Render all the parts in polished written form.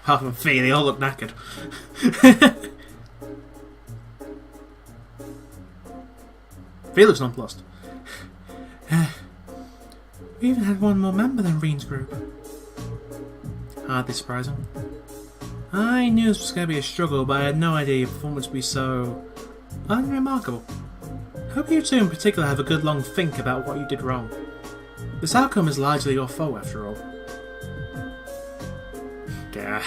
Apart from Fee, they all look knackered. Fee looks nonplussed. We even had one more member than Reen's group. Hardly surprising. I knew this was going to be a struggle, but I had no idea your performance would be so unremarkable. Hope you two in particular have a good long think about what you did wrong. This outcome is largely your fault, after all. Gah.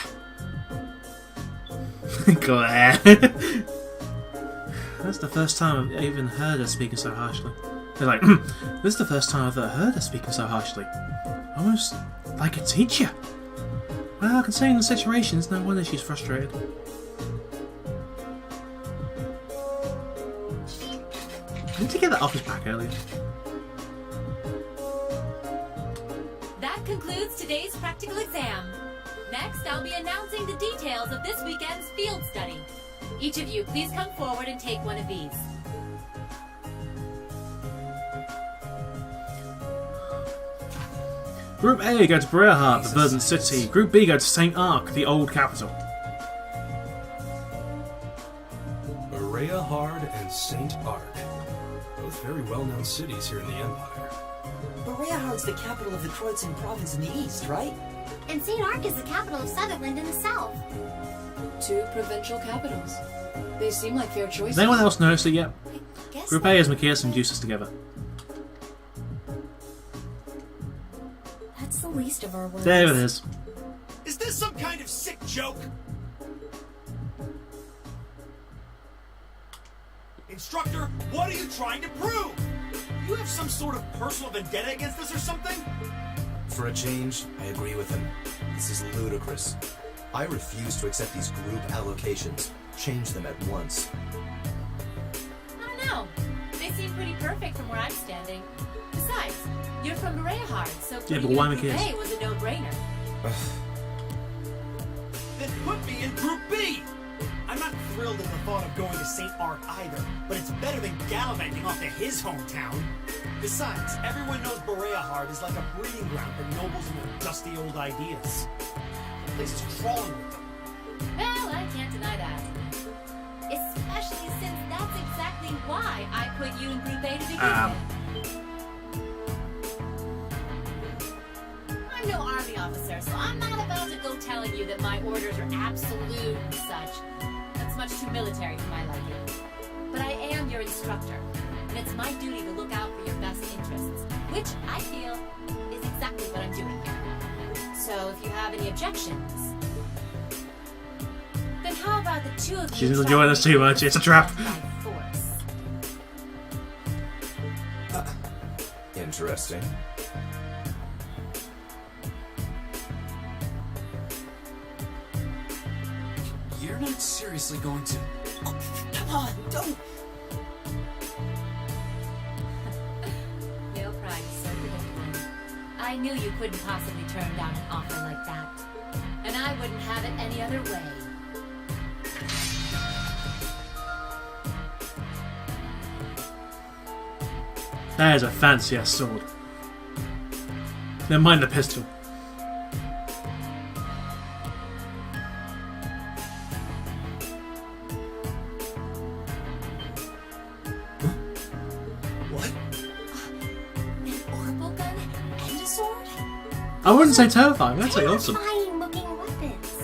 That's the first time I've even heard her speaking so harshly. They're like, this is the first time I've ever heard her speaking so harshly. Almost like a teacher. Well, considering the situation, it's no wonder she's frustrated. I need to get that office back earlier. That concludes today's practical exam. Next, I'll be announcing the details of this weekend's field study. Each of you, please come forward and take one of these. Group A go to Breahart, the verdant city. Group B go to St. Ark, the old capital. Breahart and St. Ark. Both very well-known cities here in the Empire. Breahart's the capital of the Croatan province in the east, right? And St. Ark is the capital of Sutherland in the south. 2 provincial capitals. They seem like fair choices. Has anyone else noticed it yet? Guess Group A has Macias and Juices together. that's the least of our worries. There it is. Is this some kind of sick joke? Instructor, what are you trying to prove? You have some sort of personal vendetta against us or something? For a change, I agree with him. This is ludicrous. I refuse to accept these group allocations. Change them at once. I don't know. They seem pretty perfect from where I'm standing. Besides, you're from Breahart, so Yeah, but putting you why in Group Macias? A was a no-brainer. Then put me in Group B! I'm not thrilled at the thought of going to St. Ark either, but it's better than gallivanting off to his hometown. Besides, everyone knows Breahart is like a breeding ground for nobles and their dusty old ideas. The place is crawling with them. Well, I can't deny that. Especially since that's exactly why I put you in Group A to begin with. I'm no army officer, so I'm not about to go telling you that my orders are absolute and such. That's much too military for my liking. But I am your instructor, and it's my duty to look out for your best interests, which I feel is exactly what I'm doing here. So if you have any objections, then how about the two of you? She's enjoying this too much. It's a trap. by force? Interesting. You're not seriously going to... Oh, come on, don't... Male pride is so predictable. I knew you couldn't possibly turn down an offer like that. And I wouldn't have it any other way. That is a fancy ass sword. Never mind the pistol. What? An orbital gun and a sword? I wouldn't say terrifying, I'd say awesome. Terrifying looking weapons.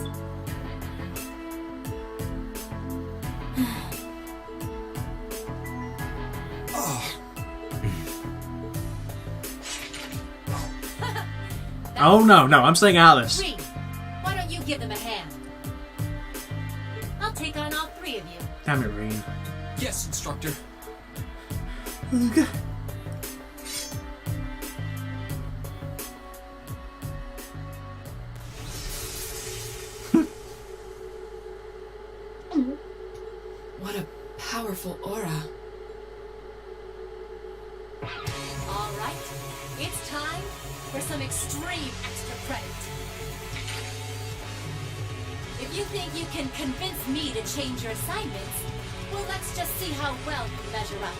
Oh no, no, I'm staying out of this. Reen, why don't you give them a hand? I'll take on all 3 of you. Damn it, Reen. Yes, instructor. What a powerful aura. All right, it's time for some extreme extra credit. If you think you can convince me to change your assignments, well, let's just see how well you measure up.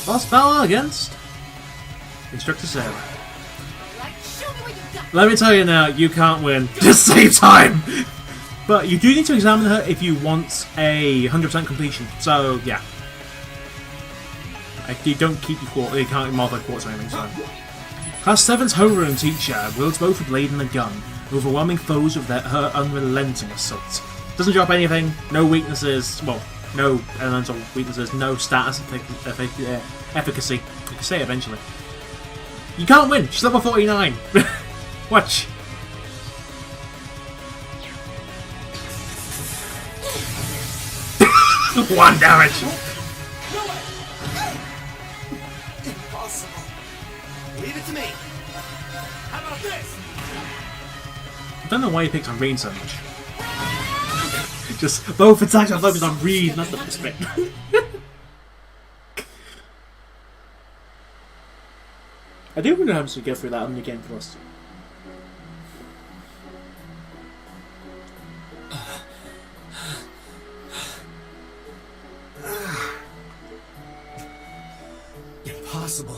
Boss battle against Instructor Sara. Right Show me what you got. Let me tell you now, you can't win. Just save time! But you do need to examine her if you want a 100% completion. So, yeah. You don't keep your quarter, you can't modify quarters or anything, so. Class 7's homeroom teacher wields both a blade and a gun, overwhelming foes with her unrelenting assault. Doesn't drop anything, no weaknesses, well, no elemental weaknesses, no status efficacy. You can say it eventually. You can't win! She's level 49! Watch! One damage! No way! Impossible. Leave it to me. How about this? I don't know why he picks on Reed so much. Just both attacks are focused on Reed, not the best bit. I do wonder how much to get through that on the game for us. Impossible.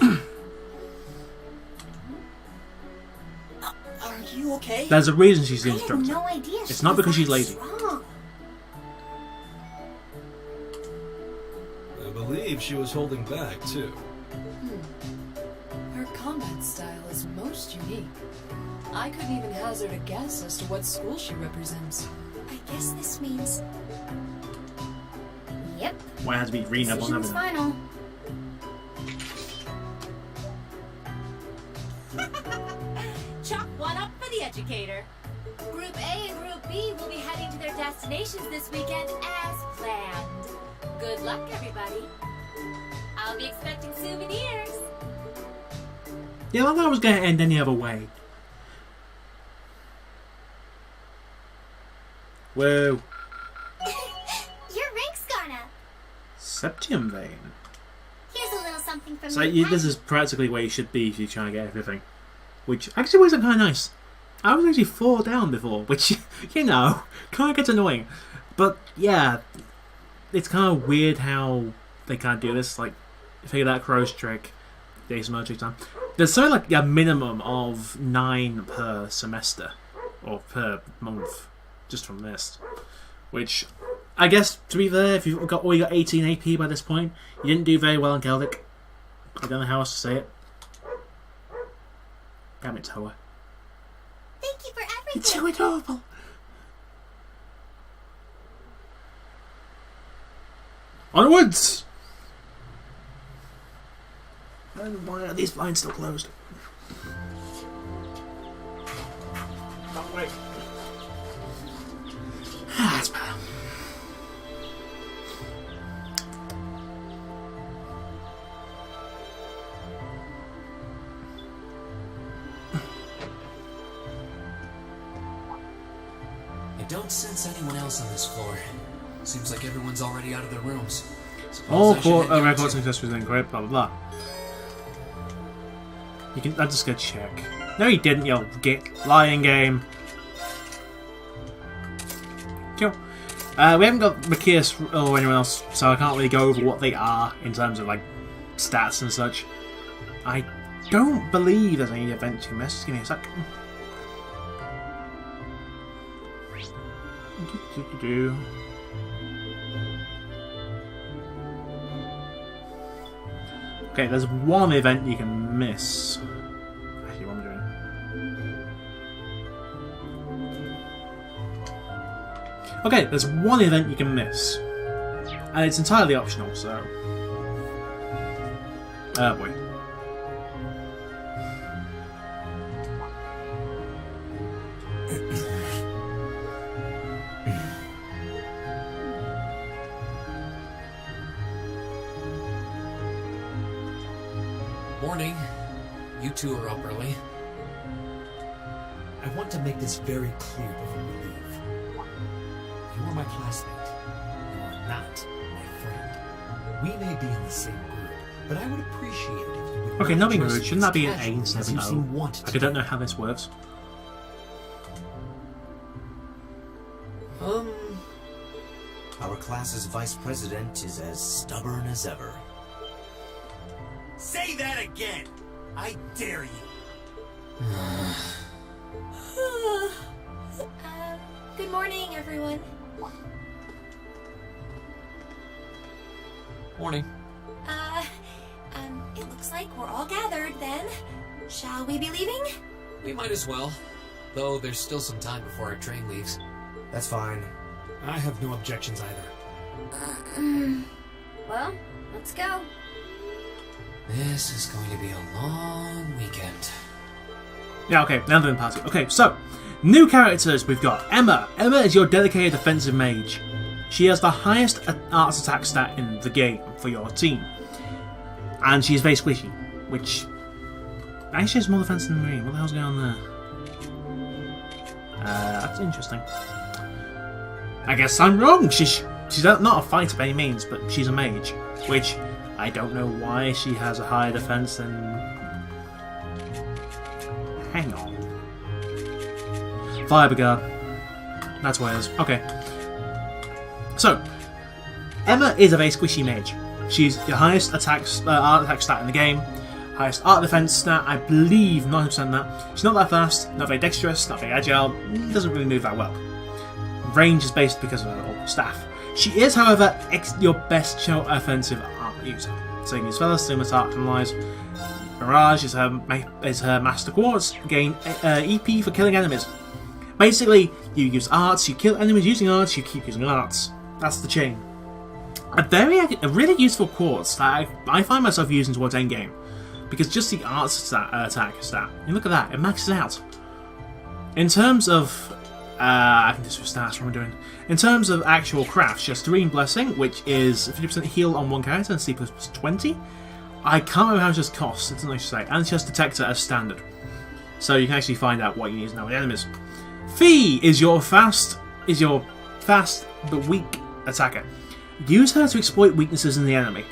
Are you okay? There's a reason she's the I had instructor. no idea It's she not was because she's that lazy. strong. I believe she was holding back, too. Her combat style is most unique. I couldn't even hazard a guess as to what school she represents. I guess this means. Yep. Why it has to be Reed up on Decision's everything. final. Chalk one up for the educator. Group A and Group B will be heading to their destinations this weekend as planned. Good luck, everybody. I'll be expecting souvenirs. Yeah, I thought it was going to end any other way. Whoa. Your rank's gone up. Septium vein. Here's a little something from So your this is practically where you should be if you're trying to get everything. Which actually works out kind of nice. I was actually 4 down before, which, you know, kind of gets annoying. But yeah, it's kind of weird how they can't do this. Like, figure that crow's trick, days military time. There's something like a minimum of 9 per semester, or per month, just from this. Which, I guess, to be fair, if you've got 18 AP by this point, you didn't do very well in Celtic. I don't know how else to say it. Damn it, Toa. Thank you for everything. It's so adorable. Onwards! And why are these blinds still closed? Oh, wait. That's better. I don't sense anyone else on this floor. Seems like everyone's already out of their rooms. All Suppose I should head down records to- and success was incorrect, blah blah blah. You can. I'm just gonna check. No, you didn't. You git lying game. Cool. We haven't got Macias or anyone else, so I can't really go over what they are in terms of like stats and such. I don't believe there's any event to miss. Give me a sec. Okay, there's one event you can miss. Actually, what am I doing? Okay, there's one event you can miss. And it's entirely optional, so... Oh boy. Morning. You two are up early. I want to make this very clear before we leave. You are my classmate. You are not my friend. We may be in the same group, but I would appreciate it if you would Okay, not being address rude, me shouldn't that be an as A casually instead as of you an O? seem wanted I to. don't know how this works. Our class's vice president is as stubborn as ever. Say that again! I dare you! Good morning, everyone. Morning. It looks like we're all gathered then. Shall we be leaving? We might as well. Though there's still some time before our train leaves. That's fine. I have no objections either. Well, let's go. This is going to be a long weekend. Yeah, okay, now then party. Okay, so, new characters we've got Emma. Emma is your dedicated defensive mage. She has the highest arts attack stat in the game for your team. And she's very squishy, which actually has more defense than me. What the hell's going on there? That's interesting. I guess I'm wrong. She's not a fighter by any means, but she's a mage, which I don't know why she has a higher defense than. Hang on. Fire Brigade. That's what it is. Okay. So, Emma is a very squishy mage. She's the highest art attack stat in the game, highest art defense stat, I believe 90% that. She's not that fast, not very dexterous, not very agile, doesn't really move that well. Range is based because of her staff. She is, however, your best offensive art user. So you can use Feathers, Scimitar, Analyze. Mirage is her Master Quartz, gain EP for killing enemies. Basically, you use arts, you kill enemies using arts, you keep using arts. That's the chain. A really useful quartz that I find myself using towards endgame, because just the arts attack stat, you look at that, it maxes out. In terms of, I think this was stats, what am I doing? In terms of actual crafts, she has Serene Blessing, which is 50% heal on one character and C plus 20. I can't remember how much this costs, it's not nice to say, and she has Detector as standard. So you can actually find out what you need now with enemies. Fee is your fast but weak attacker. Use her to exploit weaknesses in the enemy.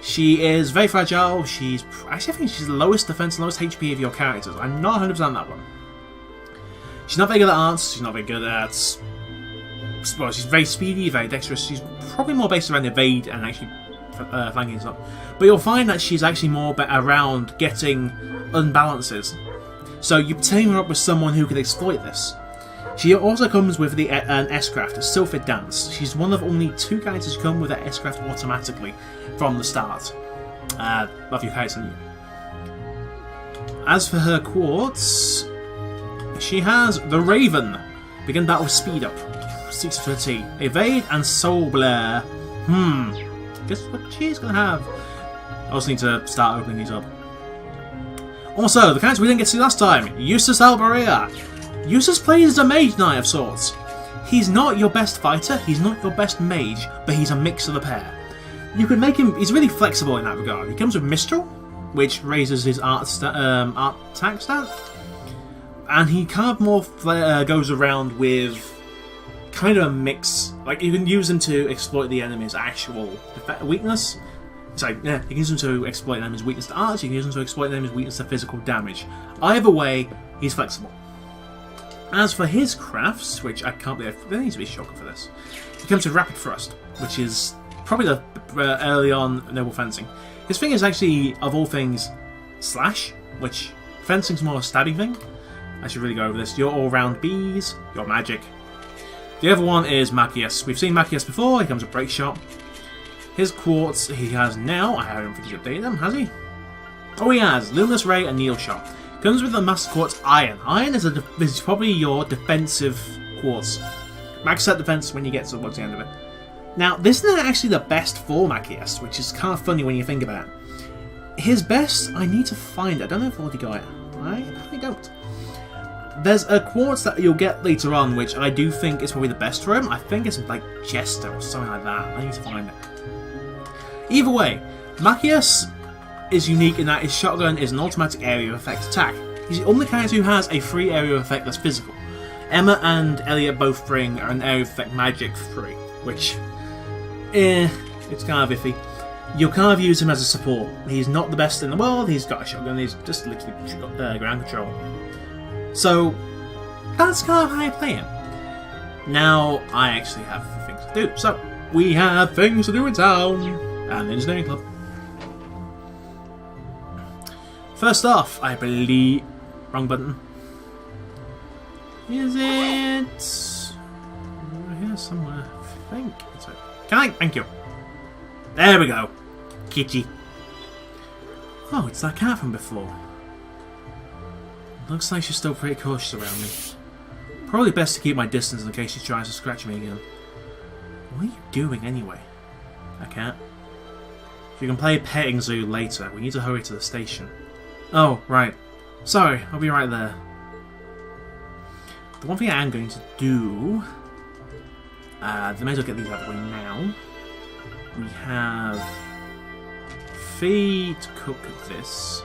She is very fragile. Actually, I think she's the lowest defense, lowest HP of your characters. I'm not 100% on that one. She's not very good at arts. She's not very good at. Well, she's very speedy, very dexterous. She's probably more based around evade and actually flanking stuff. But you'll find that she's actually more around getting unbalances. So you team her up with someone who can exploit this. She also comes with an S-Craft, a Sylphid Dance. She's one of only 2 characters who come with that S-Craft automatically from the start of your character. As for her quartz, she has the Raven. Begin battle with speed up, 630, evade and soul blare. Guess what she's gonna have? I also need to start opening these up. Also, the character we didn't get to see last time, Eustace Alberea. Eustace plays as a mage knight of sorts. He's not your best fighter, he's not your best mage, but he's a mix of the pair. You could make him, he's really flexible in that regard. He comes with Mistral, which raises his art attack stat, and he kind of more goes around with kind of a mix. Like, you can use him to exploit the enemy's actual weakness. Sorry, yeah, you can use him to exploit an enemy's weakness to arts, you can use him to exploit an enemy's weakness to physical damage. Either way, he's flexible. As for his crafts, which I can't believe, there needs to be a shocker for this. He comes with Rapid Thrust, which is probably the early on Noble Fencing. His thing is actually, of all things, Slash, which fencing's more a stabbing thing. I should really go over this. Your all-round bees, your magic. The other one is Machias. We've seen Machias before, he comes with Break Shot. His quartz he has now, I don't think he's updated them, has he? Oh, he has, Luminous Ray and Needle Shot. Comes with the Master Quartz Iron. Iron is probably your defensive quartz. Max set defense when you get towards the end of it. Now, this isn't actually the best for Machias, which is kind of funny when you think about it. His best, I need to find it. I don't know if I've already got it. I probably don't. There's a quartz that you'll get later on, which I do think is probably the best for him. I think it's like Jester or something like that. I need to find it. Either way, Machias is unique in that his shotgun is an automatic area of effect attack. He's the only character who has a free area of effect that's physical. Emma and Elliot both bring an area of effect magic free, which, it's kind of iffy. You'll kind of use him as a support. He's not the best in the world, he's got a shotgun, he's just literally ground control. So, that's kind of how you play him. Now, I actually have things to do. So, we have things to do in town, and the engineering club. First off, I believe... wrong button. Is it here somewhere? I think it's it. Can I? Thank you. There we go. Kitty. Oh, it's that cat from before. Looks like she's still pretty cautious around me. Probably best to keep my distance in case she tries to scratch me again. What are you doing anyway? I can't. You can play petting zoo later. We need to hurry to the station. Oh, right. Sorry, I'll be right there. The one thing I am going to do... they may as well get these out of the way now. We have... Fee to cook this.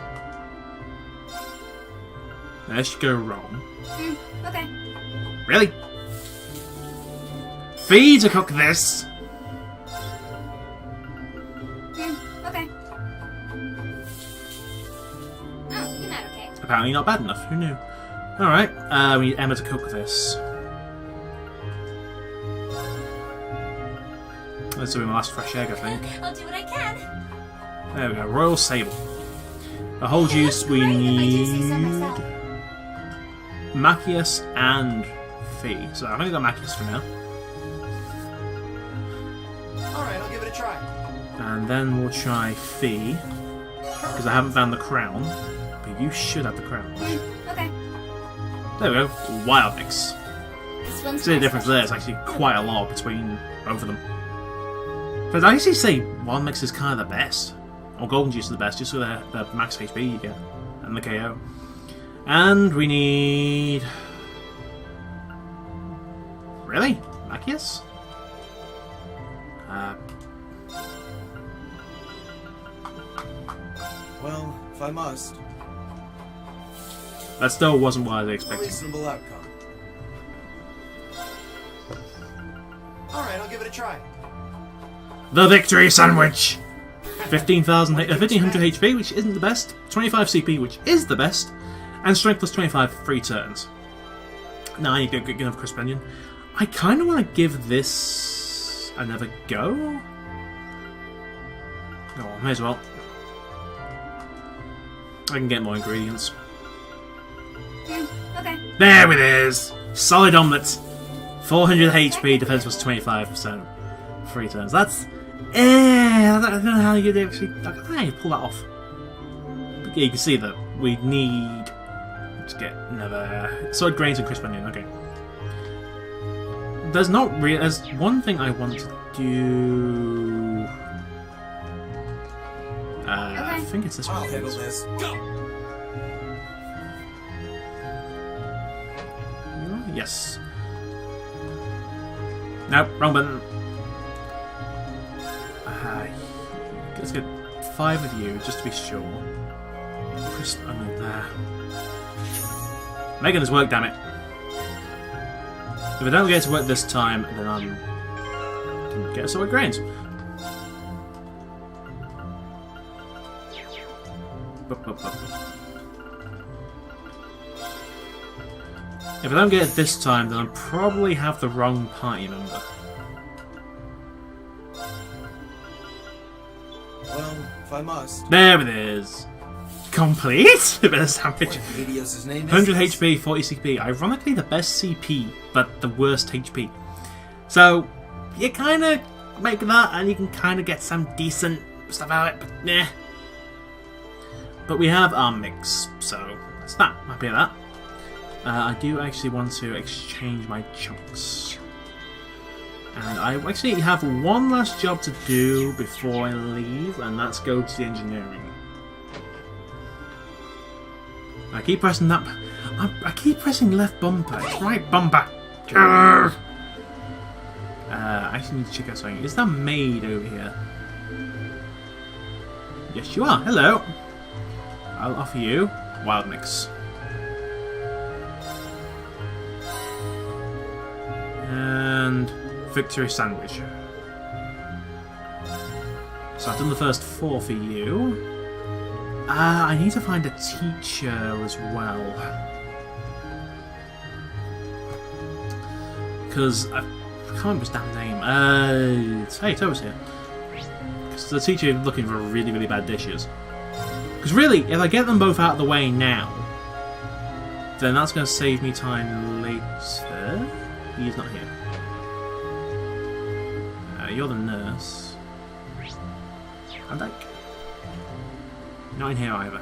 There should go wrong. Okay. Really? Fee to cook this! Okay. Oh, you're not okay. Apparently not bad enough, who knew? Alright, we need Emma to cook this. This will be my last fresh egg, I think. I'll do what I can. There we go, Royal Sable. The whole juice we Great, if I do need... say so myself. Machias and Fee. So I've only got Machias for now. Alright, I'll give it a try. And then we'll try Fee. Because I haven't found the crown. But you should have the crown. Okay. There we go. Wild mix. This one's See the my difference there, it's actually quite a lot between both of them. But I actually say wild mix is kind of the best. Or golden juice is the best, just for the max HP you get. And the KO. And we need... Really? Machias? Well, if I must. That still wasn't what I was A expecting. reasonable outcome. Alright, I'll give it a try. The victory sandwich! 1500 HP, which isn't the best. 25 CP, which is the best. And strength plus 25 for 3 turns. Now I need to get enough crisp onion. I kind of want to give this another go. Oh, may as well. I can get more ingredients. Okay. There it is! Solid omelette. 400 HP, defense plus 25%. 3 turns. That's... I don't know how you'd actually... How you pull that off? But yeah, you can see that we need to get another... Solid grains and crisp onion, okay. There's not really... There's one thing I want to do... I think it's this one. I'll handle this. Go! Yes. Nope, wrong button. Let's get 5 of you, just to be sure. Crisp onion there. Making this work, damn it. If I don't get it to work this time, then I'm gonna get solid grains. If I don't get it this time, then I'll probably have the wrong party member. Well, if I must. There it is! Complete! A bit of sandwich. What Helios' name is 100 this? HP, 40 CP. Ironically, the best CP, but the worst HP. So, you kind of make that, and you can kind of get some decent stuff out of it, but nah. But we have our mix, so that's that. Happy with that. I do actually want to exchange my chunks. And I actually have one last job to do before I leave, and that's go to the engineering. I keep pressing that. I keep pressing left bumper. It's right bumper. I actually need to check out something. Is that maid over here? Yes, you are. Hello. I'll offer you wild mix. And victory sandwich. So I've done the first 4 for you. I need to find a teacher as well. Because I can't remember his damn name. Hey, To's here. Because the teacher is looking for really, really bad dishes. Because really, if I get them both out of the way now, then that's going to save me time later. He's not here. You're the nurse. And like, not in here either.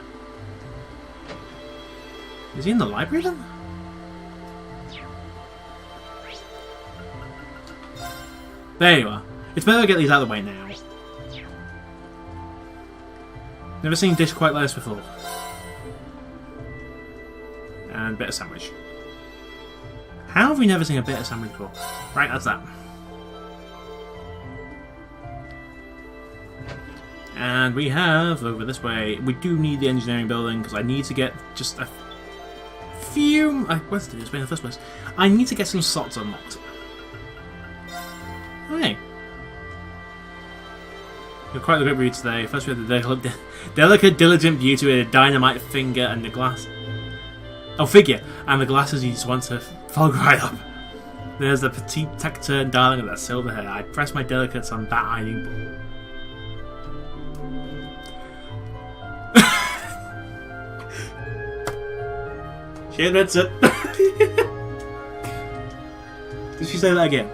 Is he in the library then? There you are. It's better to get these out of the way now. Never seen dish quite like this before. And bit of sandwich. How have we never seen a bit of sandwich before? Right, that's that. And we have, over this way, we do need the engineering building because I need to get just a few... What's the in the first place? I need to get some slots unlocked. Hey. You're quite a good read today. First we have the delicate, diligent beauty with a dynamite finger and the glass... Oh, figure! And the glasses you just want to fog right up. There's the petite taciturn darling with that silver hair. I press my delicates on that hiding board. She admits it. Did she say that again?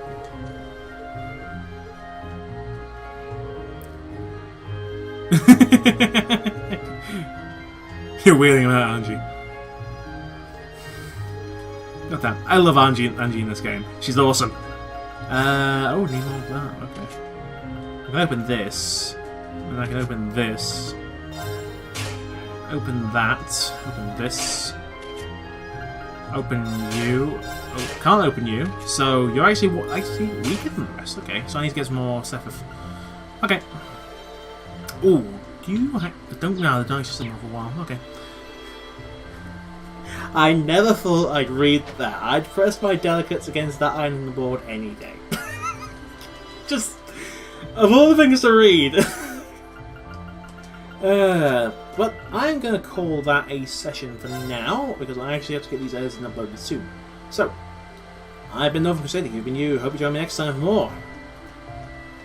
You're wheeling him out, aren't you? God damn. I love Angie in this game. She's awesome. Oh, need more of that. Okay. I can open this. And I can open this. Open that. Open this. Open you. Oh, can't open you. So you're actually weaker than the rest. Okay. So I need to get some more stuff. Okay. Ooh. Do you... I don't know. The dice just another while. Okay. I never thought I'd read that. I'd press my delicates against that iron on the board any day. Just... Of all the things to read. But I'm going to call that a session for now, because I actually have to get these edited and uploaded soon. So, I've been Nova Crusader, you've been you. Hope you join me next time for more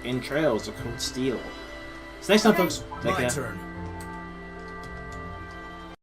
in Trails of Cold Steel. So next time, folks, take care. Turn.